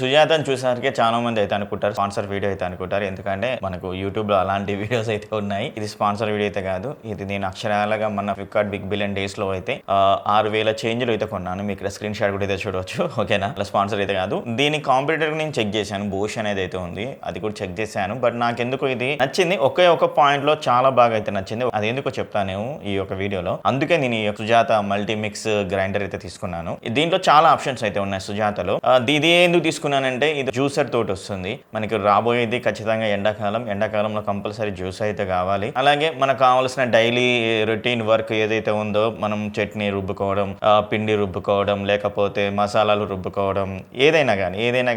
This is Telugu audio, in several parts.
సుజాతని చూసేసరికి చాలా మంది అయితే అనుకుంటారు స్పాన్సర్ వీడియో అయితే అనుకుంటారు. ఎందుకంటే మనకు యూట్యూబ్ లో అలాంటి వీడియోస్ అయితే ఉన్నాయి. ఇది స్పాన్సర్ వీడియో అయితే కాదు. ఇది నేను అక్షరాలుగా మన ఫ్లిప్కార్ట్ బిగ్ బిలియన్ డేస్ లో అయితే 6,000 చేంజ్లు అయితే కొన్నాను. మీకు ఇక్కడ స్క్రీన్ షాట్ కూడా అయితే చూడవచ్చు. ఓకేనా, అలా స్పాన్సర్ అయితే కాదు. దీని కాంపిటేటర్ నేను చెక్ చేశాను. బోష్ అనేది అయితే ఉంది, అది కూడా చెక్ చేశాను. బట్ నాకెందుకు ఇది నచ్చింది, ఒకే ఒక పాయింట్ లో చాలా బాగా అయితే నచ్చింది. అది ఎందుకో చెప్తాను ఈ యొక్క వీడియోలో. అందుకే నేను ఈ సుజాత మల్టీమిక్స్ గ్రైండర్ అయితే తీసుకున్నాను. దీంట్లో చాలా ఆప్షన్స్ అయితే ఉన్నాయి సుజాతలో. ఇది ఎందుకు తీసుకున్నానంటే ఇది జ్యూసర్ తోటి వస్తుంది. మనకి రాబోయేది ఖచ్చితంగా ఎండాకాలంలో కంపల్సరీ జ్యూస్ అయితే కావాలి. అలాగే మనకు కావాల్సిన డైలీ రొటీన్ వర్క్ ఏదైతే ఉందో, మనం చట్నీ రుబ్బుకోవడం, పిండి రుబ్బుకోవడం, లేకపోతే మసాలాలు రుబ్బుకోవడం, ఏదైనా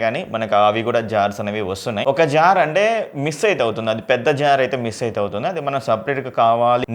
కానీ మనకు అవి కూడా జార్స్ అనేవి వస్తున్నాయి. ఒక జార్ అంటే మిస్ అయితే అవుతుంది, అది పెద్ద జార్ అయితే మిస్ అయితే అవుతుంది. అది మనం సపరేట్ గా కావాలి,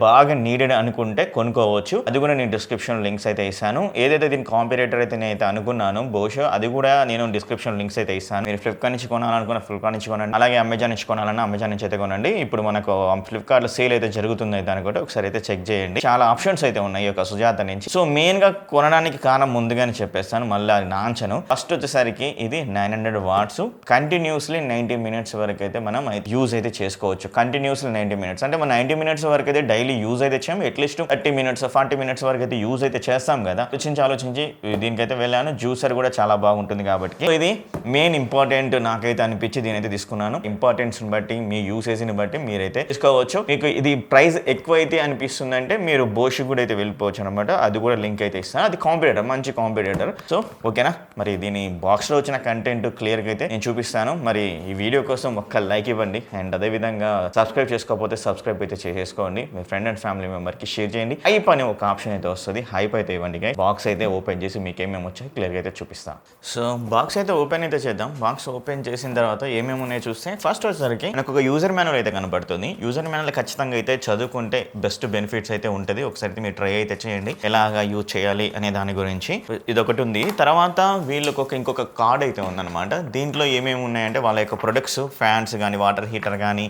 బాగా నీడెడ్ అనుకుంటే కొనుక్కోవచ్చు. అది కూడా నేను డిస్క్రిప్షన్ లింక్స్ అయితే ఇస్తాను. ఏదైతే దీని కాంపిటేటర్ అయితే నేను అనుకున్నాను బోష్, అది కూడా నేను డిస్క్రిప్షన్ లింక్స్ అయితే ఇస్తాను. మీరు ఫ్లిప్కార్ట్ నుంచి కొనాలనుకున్న ఫ్లిప్కార్ట్ నుంచి కొనండి, అలాగే అమెజాన్ నుంచి కొనాలన్నా అమెజాన్ నుంచి అయితే కొనండి. ఇప్పుడు మనకు ఫ్లిప్కార్ట్ లో సేల్ అయితే జరుగుతుంది అయితే అనుకుంటే ఒకసారి అయితే చెక్ చేయండి. చాలా ఆప్షన్స్ అయితే ఉన్నాయి ఒక సుజాత నుంచి. సో మెయిన్ గా కొనడానికి కారణం ముందుగానే చెప్పేస్తాను, మళ్ళీ అది నాంచను. ఫస్ట్ వచ్చేసరికి ఇది 900 వాట్స్ కంటిన్యూస్లీ 90 మినిట్స్ వరకు అయితే మనం యూజ్ అయితే చేసుకోవచ్చు. కంటిన్యూస్లీ 90 మినిట్స్ అంటే మనం 90 మినిట్స్ వరకు అయితే డైలీ యూజ్ అయితే చేయం, అట్లీస్ట్ 30 మినిట్స్ 40 మినిట్స్ వరకు అయితే యూజ్ అయితే చేస్తాం కదా. ఆలోచించి దీనికైతే వెళ్ళాను. జ్యూసర్ కూడా చాలా బాగుంటుంది కాబట్టి. సో ఇది మెయిన్ ఇంపార్టెంట్ నాకైతే అనిపించి దీనైతే తీసుకున్నాను. ఇంపార్టెన్స్ బట్టి, మీ యూసేజ్ ని బట్టి మీరైతే తీసుకోవచ్చు. మీకు ఇది ప్రైస్ ఎక్కువ అయితే అనిపిస్తుందంటే మీరు బోష్ కూడా అయితే వెళ్ళిపోవచ్చు అనమాట. అది కూడా లింక్ అయితే ఇస్తాను. అది కాంపిటేటర్, మంచి కాంపిటేటర్. సో ఓకేనా, మరి దీని బాక్స్ లో వచ్చిన కంటెంట్ క్లియర్ గా అయితే నేను చూపిస్తాను. మరి ఈ వీడియో కోసం ఒక్క లైక్ ఇవ్వండి, అండ్ అదే విధంగా సబ్స్క్రైబ్ చేసుకోకపోతే సబ్స్క్రైబ్ అయితే చేసేసుకోండి. మీ ఫ్రెండ్ అండ్ ఫ్యామిలీ మెంబర్ కి షేర్ చేయండి. హైప్ అనే ఒక ఆప్షన్ అయితే వస్తుంది, హైప్ అయితే ఇవ్వండి. బాక్స్ అయితే ఓపెన్ చేసి మీకు ఏమేమి వచ్చాయి క్లియర్ గా అయితే చూపిస్తాను. సో బాక్స్ అయితే ఓపెన్ అయితే చేద్దాం. బాక్స్ ఓపెన్ చేసిన తర్వాత ఏమేమి ఉన్నాయో చూస్తే ఫస్ట్ వచ్చేసరికి నాకు ఒక యూజర్ మాన్యువల్ అయితే కనబడుతుంది. యూజర్ మాన్యువల్ ఖచ్చితంగా అయితే చదువుకుంటే బెస్ట్ బెనిఫిట్స్ అయితే ఉంటుంది. ఒకసారి మీరు ట్రై అయితే చేయండి ఎలాగా యూజ్ చేయాలి అనే దాని గురించి. ఇది ఒకటి ఉంది. తర్వాత వీళ్ళకి ఇంకొక కార్డ్ అయితే ఉందన్నమాట. దీంట్లో ఏమేమి ఉన్నాయంటే వాళ్ళ యొక్క ప్రొడక్ట్స్, ఫ్యాన్స్ కానీ, వాటర్ హీటర్ కానీ,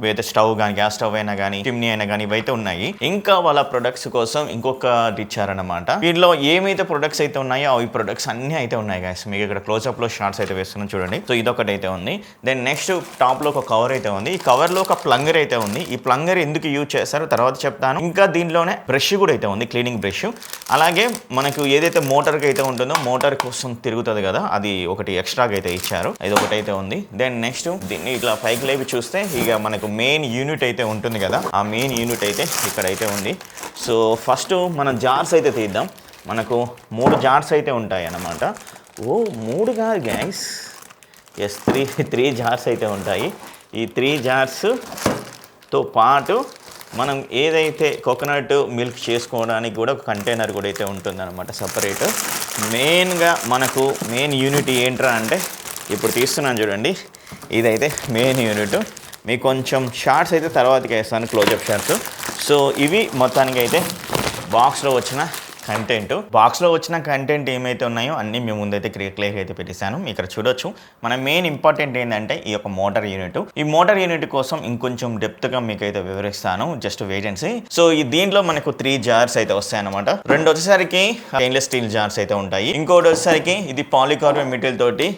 వేరే స్టవ్ కానీ, గ్యాస్ స్టవ్ అయినా కానీ, చిమ్నీ అయినా కానీ ఇవైతే ఉన్నాయి. ఇంకా వాళ్ళ ప్రొడక్ట్స్ కోసం ఇంకొక ఇచ్చారనమాట. వీటిలో ఏమైతే ప్రొడక్ట్స్ అయితే ఉన్నాయో అవి ప్రొడక్ట్స్ అన్ని అయితే ఉన్నాయి గైస్. మీకు ఇక్కడ క్లోజ్అప్ లో షార్ట్స్ అయితే వేస్తున్నాను చూడండి. సో ఇదొకటి అయితే ఉంది. దెన్ నెక్స్ట్ టాప్ లో ఒక కవర్ అయితే ఉంది. ఈ కవర్ లో ఒక ప్లంగర్ అయితే ఉంది. ఈ ప్లంగర్ ఎందుకు యూజ్ చేస్తారో తర్వాత చెప్తాను. ఇంకా దీంట్లోనే బ్రష్ కూడా అయితే ఉంది, క్లీనింగ్ బ్రష్. అలాగే మనకు ఏదైతే మోటార్కి అయితే ఉంటుందో, మోటార్ కోసం తిరుగుతుంది కదా, అది ఒకటి ఎక్స్ట్రాగా అయితే ఇచ్చారు. ఇది ఒకటి అయితే ఉంది. దెన్ నెక్స్ట్ దీన్ని ఇట్లా పైకి లేపి చూస్తే ఇక మనకు మెయిన్ యూనిట్ అయితే ఉంటుంది కదా, ఆ మెయిన్ యూనిట్ అయితే ఇక్కడ అయితే ఉంది. సో ఫస్ట్ మనం జార్స్ అయితే తీద్దాం. మనకు 3 జార్స్ అయితే ఉంటాయి అన్నమాట. 3 కాదు గైస్, ఎస్ 3 జార్స్ అయితే ఉంటాయి. ఈ 3 జార్స్తో పాటు మనం ఏదైతే కోకోనట్ మిల్క్ చేసుకోవడానికి కూడా ఒక కంటైనర్ కూడా అయితే ఉంటుంది అనమాట సపరేట్. మెయిన్గా మనకు మెయిన్ యూనిట్ ఏంట్రా అంటే ఇప్పుడు తీస్తున్నాను చూడండి, ఇదైతే మెయిన్ యూనిట్. మీకు కొంచెం షార్ట్స్ అయితే తర్వాతకి వేస్తాను, క్లోజప్ షార్ట్స్. సో ఇవి మొత్తానికి అయితే బాక్స్లో వచ్చిన కంటెంట్. బాక్స్లో వచ్చిన కంటెంట్ ఏమైతే ఉన్నాయో అన్నీ మేము ముందైతే క్లియర్గా అయితే పెట్టేశాను. ఇక్కడ చూడొచ్చు. మన మెయిన్ ఇంపార్టెంట్ ఏంటంటే ఈ యొక్క మోటార్ యూనిట్. ఈ మోటార్ యూనిట్ కోసం ఇంకొంచెం డెప్త్గా మీకు అయితే వివరిస్తాను, just wait and see. So ఈ దీంట్లో మనకు 3 జార్స్ అయితే వస్తాయి అనమాట. 2 వచ్చేసరికి స్టెయిన్లెస్ స్టీల్ జార్స్ అయితే ఉంటాయి. ఇంకోటి వచ్చేసరికి ఇది పాలికార్బోనేట్ మెటీరియల్ తోటి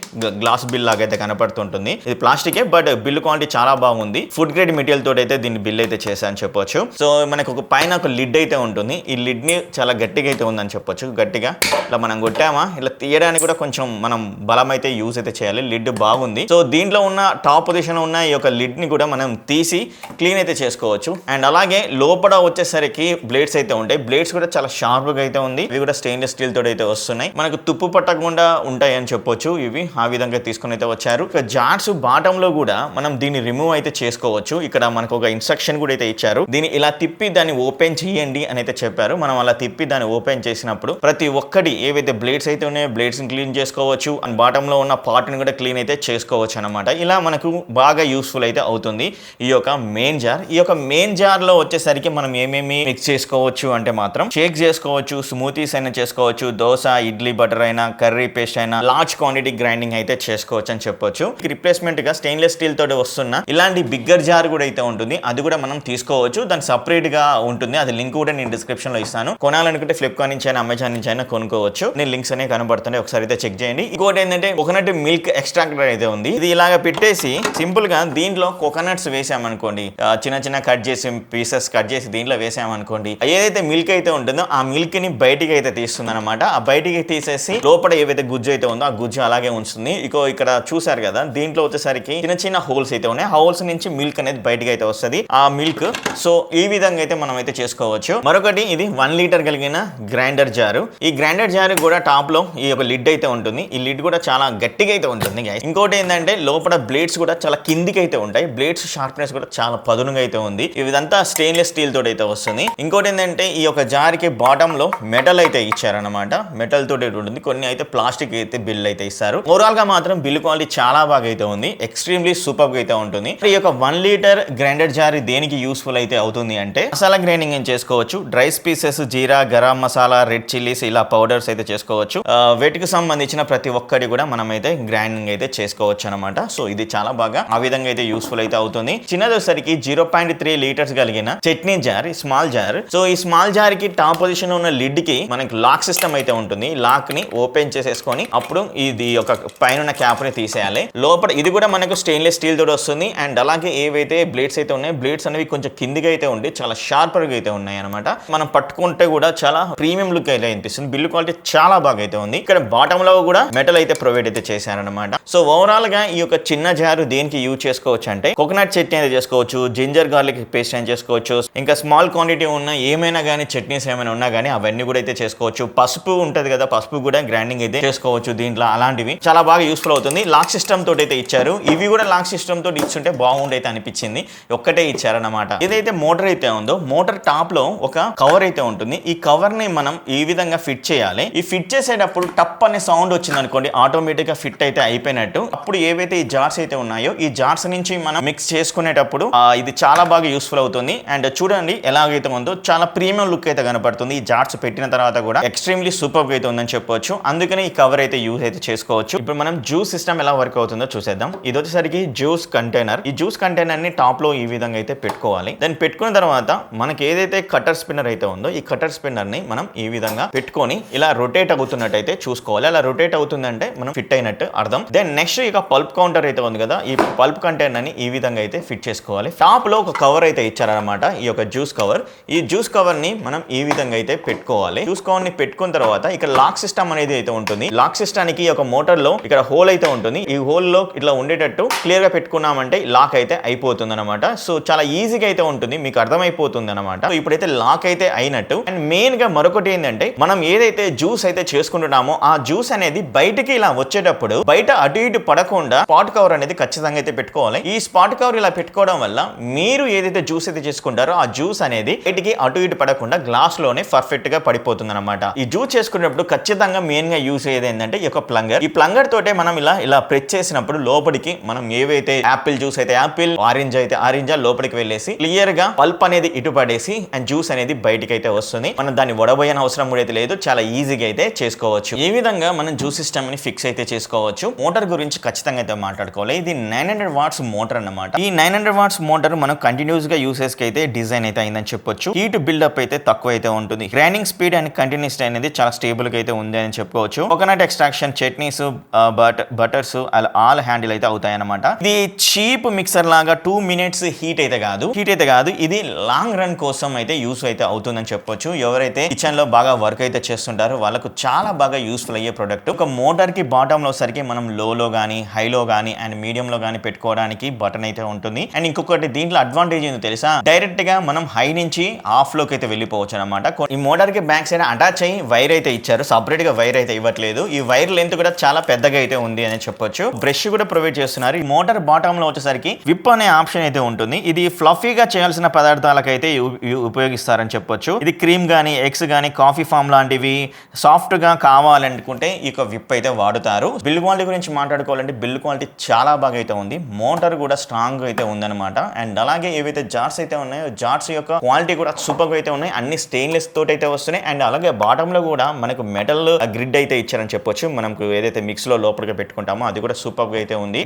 గ్లాస్ బిల్ లాగా అయితే కనపడుతుంటుంది. ఇది ప్లాస్టికే, బట్ బిల్ క్వాలిటీ చాలా బాగుంది. ఫుడ్ గ్రేడ్ మెటీరియల్ తోటి అయితే దీన్ని బిల్ అయితే చేశాను చెప్పొచ్చు. సో మనకు ఒక పైన ఒక లిడ్ అయితే ఉంటుంది. ఈ లిడ్ ని చాలా గట్టిగా ఉందని చెప్పొచ్చు. గట్టిగా ఇలా మనం కొట్టామా, ఇలా తీయడానికి కూడా కొంచెం మనం బలం అయితే యూజ్ అయితే చేయాలి. లిడ్ బాగుంది. సో దీంట్లో ఉన్న టాప్ పొజిషన్ ఉన్న ఈ యొక్క లిడ్ ని కూడా మనం తీసి క్లీన్ అయితే చేసుకోవచ్చు. అండ్ అలాగే లోపల వచ్చేసరికి బ్లేడ్స్ అయితే ఉంటాయి. బ్లేడ్స్ కూడా చాలా షార్ప్ గా అయితే ఉంది. ఇవి కూడా స్టెయిన్లెస్ స్టీల్ తోటి అయితే వస్తున్నాయి. మనకు తుప్పు పట్టకుండా ఉంటాయి అని చెప్పొచ్చు. ఇవి ఆ విధంగా తీసుకుని అయితే వచ్చారు. ఇక జార్స్ బాటమ్ లో కూడా మనం దీన్ని రిమూవ్ అయితే చేసుకోవచ్చు. ఇక్కడ మనకు ఒక ఇన్స్ట్రక్షన్ కూడా అయితే ఇచ్చారు. దీన్ని ఇలా తిప్పి దాన్ని ఓపెన్ చేయండి అని అయితే చెప్పారు. మనం అలా తిప్పి దాన్ని ఓపెన్ చేసినప్పుడు ప్రతి ఒక్కటి ఏవైతే బ్లేడ్స్ అయితే ఉన్నాయో బ్లేడ్స్ ని క్లీన్ చేసుకోవచ్చు. అండ్ బాటమ్ లో ఉన్న పార్ట్ ని కూడా క్లీన్ అయితే చేసుకోవచ్చు అనమాట. ఇలా మనకు బాగా యూస్ఫుల్ అయితే అవుతుంది ఈ యొక్క మెయిన్ జార్. ఈ యొక్క మెయిన్ జార్ లో వచ్చేసరికి మనం ఏమేమి మిక్స్ చేసుకోవచ్చు అంటే మాత్రం షేక్ చేసుకోవచ్చు, స్మూతీస్ అయినా చేసుకోవచ్చు, దోశ, ఇడ్లీ బటర్ అయినా, కర్రీ పేస్ట్ అయినా, లార్జ్ క్వాంటిటీ గ్రైండింగ్ అయితే చేసుకోవచ్చు అని చెప్పొచ్చు. రిప్లేస్మెంట్ గా స్టెయిన్లెస్ స్టీల్ తోటి వస్తున్న ఇలాంటి బిగ్గర్ జార్ కూడా అయితే ఉంటుంది. అది కూడా మనం తీసుకోవచ్చు. దాని సపరేట్ గా ఉంటుంది. అది లింక్ కూడా నేను డిస్క్రిప్షన్ లో ఇస్తాను. కొనాలనుకుంటే ఫ్లిప్కార్ట్ ఫ్లిప్కార్ట్ నుంచి అయినా అమెజాన్ నుంచి అయినా కొనుక్కోవచ్చు. నేను లింక్స్ అనేవి కనబడుతున్నాయి, ఒకసారి అయితే చెక్ చేయండి. ఇంకోటి ఏంటంటే కోకోనట్ మిల్క్ ఎక్స్ట్రాక్టర్ అయితే ఉంది. ఇది ఇలాగ పెట్టేసి సింపుల్ గా దీంట్లో కోకోనట్స్ వేసామనుకోండి, చిన్న చిన్న కట్ చేసి పీసెస్ కట్ చేసి దీంట్లో వేసామనుకోండి, ఏదైతే మిల్క్ అయితే ఉంటుందో ఆ మిల్క్ ని బయటికి అయితే తీస్తుంది అనమాట. ఆ బయటికి తీసేసి లోపల ఏవైతే గుజ్జు అయితే ఉందో ఆ గుజ్జు అలాగే ఉంచుతుంది. ఇక్కడ చూసారు కదా, దీంట్లో వచ్చేసరికి చిన్న చిన్న హోల్స్ అయితే ఉన్నాయి. హోల్స్ నుంచి మిల్క్ అనేది బయటికి అయితే వస్తుంది ఆ మిల్క్. సో ఈ విధంగా అయితే మనం అయితే చేసుకోవచ్చు. మరొకటి ఇది 1 లీటర్ కలిగిన గ్రైండర్ జారు. ఈ గ్రైండర్ జారు కూడా టాప్ లో ఈ యొక్క లిడ్ అయితే ఉంటుంది. ఈ లిడ్ కూడా చాలా గట్టిగా అయితే ఉంటుంది గైస్. ఇంకోటి ఏంటంటే లోపల బ్లేడ్స్ కూడా చాలా కిందికి అయితే ఉంటాయి. బ్లేడ్స్ షార్ప్నెస్ కూడా చాలా పదునుగా అయితే ఉంది. ఇదంతా స్టెయిన్లెస్ స్టీల్ తోటి అయితే వస్తుంది. ఇంకోటి ఏంటంటే ఈ యొక్క జార్కి బాటమ్ లో మెటల్ అయితే ఇచ్చారనమాట. మెటల్ తోటి ఉంటుంది. కొన్ని అయితే ప్లాస్టిక్ అయితే బిల్ అయితే ఇస్తారు. ఓవరాల్ గా మాత్రం బిల్ క్వాలిటీ చాలా బాగా అయితే ఉంది. ఎక్స్ట్రీమ్లీ సూపర్ గా అయితే ఉంటుంది. ఈ యొక్క 1 లీటర్ గ్రైండర్ జార్ దేనికి యూస్ఫుల్ అయితే అవుతుంది అంటే మసాలా గ్రైండింగ్ ఏం చేసుకోవచ్చు. డ్రై స్పైసెస్, జీరా, గరం మసాలా, రెడ్ చిల్లీస్ ఇలా పౌడర్స్ అయితే చేసుకోవచ్చు. వీటికి సంబంధించిన ప్రతి ఒక్కటి కూడా మనం అయితే గ్రైండింగ్ అయితే చేసుకోవచ్చు అనమాట. సో ఇది చాలా బాగా ఆ విధంగా అయితే యూస్ఫుల్ అయితే అవుతుంది. చిన్నదోసరికి 0.3 లీటర్స్ కలిగిన chutney jar, small jar. So ఈ స్మాల్ జార్ కి టాప్ పొజిషన్ ఉన్న లిడ్ కి మనకి లాక్ సిస్టమ్ అయితే ఉంటుంది. లాక్ ని ఓపెన్ చేసేసుకొని అప్పుడు ఇది ఒక పైన క్యాప్ ని తీసేయాలి. లోపల ఇది కూడా మనకు స్టెయిన్లెస్ స్టీల్ తోటి వస్తుంది. అండ్ అలాగే ఏవైతే బ్లేడ్స్ అయితే ఉన్నాయి, బ్లేడ్స్ అనేవి కొంచెం కిందిగా అయితే ఉండి చాలా షార్పర్ గా అయితే ఉన్నాయి అనమాట. మనం పట్టుకుంటే కూడా చాలా ప్రీమియం లుక్ అయితే అనిపిస్తుంది. బిల్లు క్వాలిటీ చాలా బాగా అయితే ఉంది. ఇక్కడ బాటమ్ లో కూడా మెటల్ అయితే ప్రొవైడ్ అయితే చేశారనమాట. సో ఓవరాల్ గా ఈ యొక్క చిన్న జారు దేనికి యూజ్ చేసుకోవచ్చు అంటే కోకోనట్ చట్నీ అయితే చేసుకోవచ్చు, జింజర్ గార్లిక్ పేస్ట్ అని చేసుకోవచ్చు, ఇంకా స్మాల్ క్వాంటిటీ ఉన్న ఏమైనా కానీ చట్నీస్ ఏమైనా ఉన్నా కానీ అవన్నీ కూడా అయితే చేసుకోవచ్చు. పసుపు ఉంటది కదా, పసుపు కూడా గ్రైండింగ్ అయితే చేసుకోవచ్చు దీంట్లో. అలాంటివి చాలా బాగా యూస్ఫుల్ అవుతుంది. లాక్ సిస్టమ్ తోటి అయితే ఇచ్చారు. ఇవి కూడా లాక్ సిస్టమ్ తోటి ఇచ్చుంటే బాగుండైతే అనిపించింది. ఒక్కటే ఇచ్చారన్నమాట. ఏదైతే మోటార్ అయితే ఉందో మోటార్ టాప్ లో ఒక కవర్ అయితే ఉంటుంది. ఈ కవర్ ని మనం ఈ విధంగా ఫిట్ చేయాలి. ఈ ఫిట్ చేసేటప్పుడు టప్ అనే సౌండ్ వచ్చింది అనుకోండి, ఆటోమేటిక్ గా ఫిట్ అయితే అయిపోయినట్టు. అప్పుడు ఏవైతే ఈ జార్స్ అయితే ఉన్నాయో ఈ జార్స్ నుంచి మనం మిక్స్ చేసుకునేటప్పుడు ఇది చాలా బాగా యూస్ఫుల్ అవుతుంది. అండ్ చూడండి ఎలాగైతే ఉందో చాలా ప్రీమియం లుక్ అయితే కనపడుతుంది. ఈ జార్స్ పెట్టిన తర్వాత కూడా ఎక్స్ట్రీమ్లీ సూపర్ గా అయితే ఉందని చెప్పొచ్చు. అందుకని ఈ కవర్ అయితే యూజ్ అయితే చేసుకోవచ్చు. ఇప్పుడు మనం జ్యూస్ సిస్టమ్ ఎలా వర్క్ అవుతుందో చూసేద్దాం. ఇది వచ్చేసరికి జ్యూస్ కంటైనర్. ఈ జ్యూస్ కంటైనర్ ని టాప్ లో ఈ విధంగా అయితే పెట్టుకోవాలి. దాన్ని పెట్టుకున్న తర్వాత మనకి ఏదైతే కటర్ స్పిన్నర్ అయితే ఉందో ఈ కటర్ స్పిన్నర్ ని మనం ఈ విధంగా పెట్టుకొని ఇలా రొటేట్ అవుతున్నట్టయితే చూసుకోవాలి. అలా రొటేట్ అవుతుందంటే మనం ఫిట్ అయినట్టు అర్థం. దెన్ నెక్స్ట్ ఇక పల్ప్ కౌంటర్ అయితే ఉంది కదా, ఈ పల్ప్ కంటైనర్ ని ఈ విధంగా అయితే ఫిట్ చేసుకోవాలి. టాప్ లో ఒక కవర్ అయితే ఇచ్చారనమాట, ఈ యొక్క జ్యూస్ కవర్. ఈ జ్యూస్ కవర్ ని మనం ఈ విధంగా అయితే పెట్టుకోవాలి. జ్యూస్ కవర్ ని పెట్టుకున్న తర్వాత ఇక్కడ లాక్ సిస్టమ్ అనేది అయితే ఉంటుంది. లాక్ సిస్టానికి ఒక మోటార్ లో ఇక్కడ హోల్ అయితే ఉంటుంది. ఈ హోల్ లో ఇట్లా ఉండేటట్టు క్లియర్ గా పెట్టుకున్నామంటే లాక్ అయితే అయిపోతుంది అనమాట. సో చాలా ఈజీగా అయితే ఉంటుంది, మీకు అర్థమైపోతుంది అనమాట. ఇప్పుడైతే లాక్ అయితే అయినట్టు. అండ్ మెయిన్ గా మరొకటి ఏంటంటే మనం ఏదైతే జ్యూస్ అయితే చేసుకుంటున్నామో ఆ జ్యూస్ అనేది బయటికి ఇలా వచ్చేటప్పుడు బయట అటు ఇటు పడకుండా స్పాట్ కవర్ అనేది ఖచ్చితంగా అయితే పెట్టుకోవాలి. ఈ స్పాట్ కవర్ ఇలా పెట్టుకోవడం వల్ల మీరు ఏదైతే జ్యూస్ అయితే చేసుకుంటారో ఆ జ్యూస్ అనేది బయటికి అటు ఇటు పడకుండా గ్లాస్ లోనే పర్ఫెక్ట్ గా పడిపోతుంది అనమాట. ఈ జ్యూస్ చేసుకునేటప్పుడు ఖచ్చితంగా మెయిన్ గా యూస్ అయ్యేది ఏంటంటే ఈ యొక్క ప్లంగర్. ఈ ప్లంగర్ తోటే మనం ఇలా ప్రెస్ చేసినప్పుడు లోపలికి మనం ఏవైతే యాపిల్ జ్యూస్ అయితే యాపిల్, ఆరెంజ్ అయితే ఆరెంజ్ లోపలికి వెళ్ళేసి క్లియర్ గా పల్ప్ అనేది ఇటు పడేసి అండ్ జ్యూస్ అనేది బయటికి అయితే వస్తుంది. మనం దాన్ని వడబోయని అవసరం కూడా అయితే లేదు, చాలా ఈజీగా అయితే చేసుకోవచ్చు. ఈ విధంగా మనం జ్యూస్ సిస్టమ్ ని ఫిక్స్ అయితే చేసుకోవచ్చు. మోటార్ గురించి ఖచ్చితంగా అయితే మాట్లాడుకోవాలి. ఇది 900 వాట్స్ మోటార్ అన్నమాట. ఈ 900 వాట్స్ మోటార్ మనం కంటిన్యూస్ గా యూసేజ్ కి అయితే డిజైన్ అయితే అయిందని చెప్పొచ్చు. హీట్ బిల్డప్ అయితే తక్కువ అయితే ఉంటుంది. గ్రైండింగ్ స్పీడ్ అండ్ కంటిన్యూస్ అనేది చాలా స్టేబుల్ గా అయితే ఉంది అని చెప్పుకోవచ్చు. Coconut extraction, chutneys, butters all handle అయితే అవుతాయి అన్నమాట. ఇది చీప్ మిక్సర్ లాగా 2 మినిట్స్ హీట్ అయితే కాదు. ఇది లాంగ్ రన్ కోసం అయితే యూస్ అయితే అవుతుందని చెప్పొచ్చు. ఎవరైతే కిచెన్ లో బాగా వర్క్ అయితే చేస్తుంటారో వాళ్ళకు చాలా బాగా యూస్ఫుల్ అయ్యే ప్రొడక్ట్. ఒక మోటార్ కి బాటమ్ లో సరికి మనం లోలో గానీ హైలో గానీ అండ్ మీడియం లో గానీ పెట్టుకోవడానికి బటన్ అయితే ఉంటుంది. అండ్ ఇంకొకటి దీంట్లో అడ్వాంటేజ్ ఏంటో తెలుసా, డైరెక్ట్ గా మనం హై నుంచి ఆఫ్ లోకి అయితే వెళ్ళిపోవచ్చు అనమాట. ఈ మోటార్ కి బ్యాక్ సైడ్ అటాచ్ అయ్యి వైర్ అయితే ఇచ్చారు, సపరేట్ గా వైర్ అయితే ఇవ్వట్లేదు. ఈ వైర్ లెంత్ కూడా చాలా పెద్దగా అయితే ఉంది అని చెప్పొచ్చు. బ్రష్ కూడా ప్రొవైడ్ చేస్తున్నారు. ఈ మోటార్ బాటమ్ లో వచ్చేసరికి విప్ అనే ఆప్షన్ అయితే ఉంటుంది. ఇది ఫ్లఫీగా చేయాల్సిన పదార్థాలకైతే ఉపయోగిస్తారని చెప్పొచ్చు. ఇది క్రీమ్ గానీ ఎగ్స్ గానీ కాఫీ ఫామ్ లాంటివి సాఫ్ట్ గా కావాలనుకుంటే ఈ విప్ అయితే వాడుతారు. బిల్డ్ క్వాలిటీ గురించి మాట్లాడుకోవాలంటే బిల్డ్ క్వాలిటీ చాలా బాగా అయితే ఉంది. మోటార్ కూడా స్ట్రాంగ్ అయితే ఉందన్నమాట. అండ్ అలాగే ఏవైతే జార్స్ అయితే ఉన్నాయో జార్స్ యొక్క క్వాలిటీ కూడా సూపర్ గా అయితే ఉన్నాయి. అన్ని స్టెయిన్లెస్ తోటి అయితే వస్తున్నాయి. అండ్ అలాగే బాటమ్ లో కూడా మనకు మెటల్ గ్రిడ్ అయితే ఇచ్చారని చెప్పొచ్చు. మనకు ఏదైతే మిక్స్ లో లోపలికి పెట్టుకుంటామో అది కూడా సూపర్ గా అయితే ఉంది.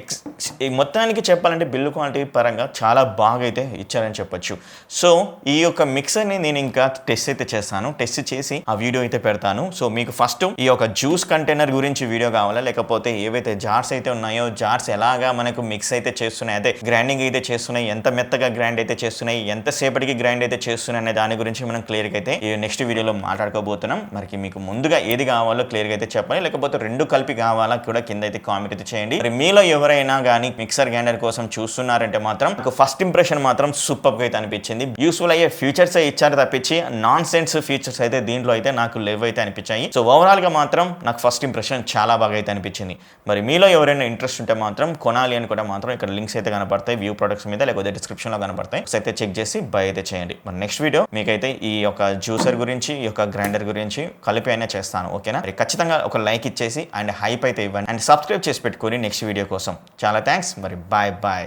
మొత్తానికి చెప్పాలంటే బిల్డ్ క్వాలిటీ పరంగా చాలా బాగా అయితే ఇచ్చారని చెప్పొచ్చు. సో ఈ యొక్క మిక్సర్ ని నేను ఇంకా టెస్ట్ అయితే చేస్తాను. టెస్ట్ చేసి ఆ వీడియో అయితే పెడతాను. సో మీకు ఫస్ట్ ఈ యొక్క జ్యూస్ కంటైనర్ గురించి వీడియో కావాలా, లేకపోతే ఏవైతే జార్స్ అయితే ఉన్నాయో జార్స్ ఎలాగా మనకు మిక్స్ అయితే చేస్తున్నాయి, అదే గ్రైండింగ్ అయితే చేస్తున్నాయి, ఎంత మెత్తగా గ్రైండ్ అయితే చేస్తున్నాయి, ఎంత సేపటికి గ్రైండ్ అయితే చేస్తున్నాయి అనే దాని గురించి మనం క్లియర్గా అయితే ఈ నెక్స్ట్ వీడియోలో మాట్లాడుకోబోతున్నాం. మరి మీకు ముందుగా ఏది కావాలో క్లియర్గా అయితే చెప్పండి, లేకపోతే రెండు కలిపి కావాలా కూడా కింద అయితే కామెంట్ అయితే చేయండి. మరి మీలో ఎవరైనా కానీ మిక్సర్ గ్రైండర్ కోసం చూస్తున్నారంటే మాత్రం ఫస్ట్ ఇంప్రెషన్ మాత్రం సూపర్ గా అయితే అనిపించింది. యూస్ఫుల్ అయ్యే ఫీచర్స్ ఇచ్చారు తప్పించి నాన్ సెన్స్ ఫీచర్స్ అయితే దీంట్లో అయితే నాకు లేవ్ అయితే అనిపించాయి. సో ఓవరాల్ గా మాత్రం నాకు ఫస్ట్ ఇంప్రెషన్ చాలా బాగా అయితే అనిపించింది. మరి మీలో ఎవరైనా ఇంట్రెస్ట్ ఉంటే మాత్రం కొనాలి అని కూడా మాత్రం ఇక్కడ లింక్స్ అయితే కనపడతాయి వ్యూ ప్రొడక్ట్స్ మీద, లేకపోతే డిస్క్రిప్షన్ లో కనపడతాయి. సో అయితే చెక్ చేసి బై అయితే చేయండి. మరి నెక్స్ట్ వీడియో మీకైతే ఈ యొక్క జ్యూసర్ గురించి, ఈ యొక్క గ్రైండర్ గురించి కలిపి అయినా చేస్తాను. ఓకేనా? మరి ఖచ్చితంగా ఒక లైక్ ఇచ్చేసి అండ్ హైప్ అయితే ఇవ్వండి అండ్ సబ్స్క్రైబ్ చేసి పెట్టుకొని నెక్స్ట్ వీడియో కోసం. చాలా థ్యాంక్స్. మరి బాయ్ బాయ్.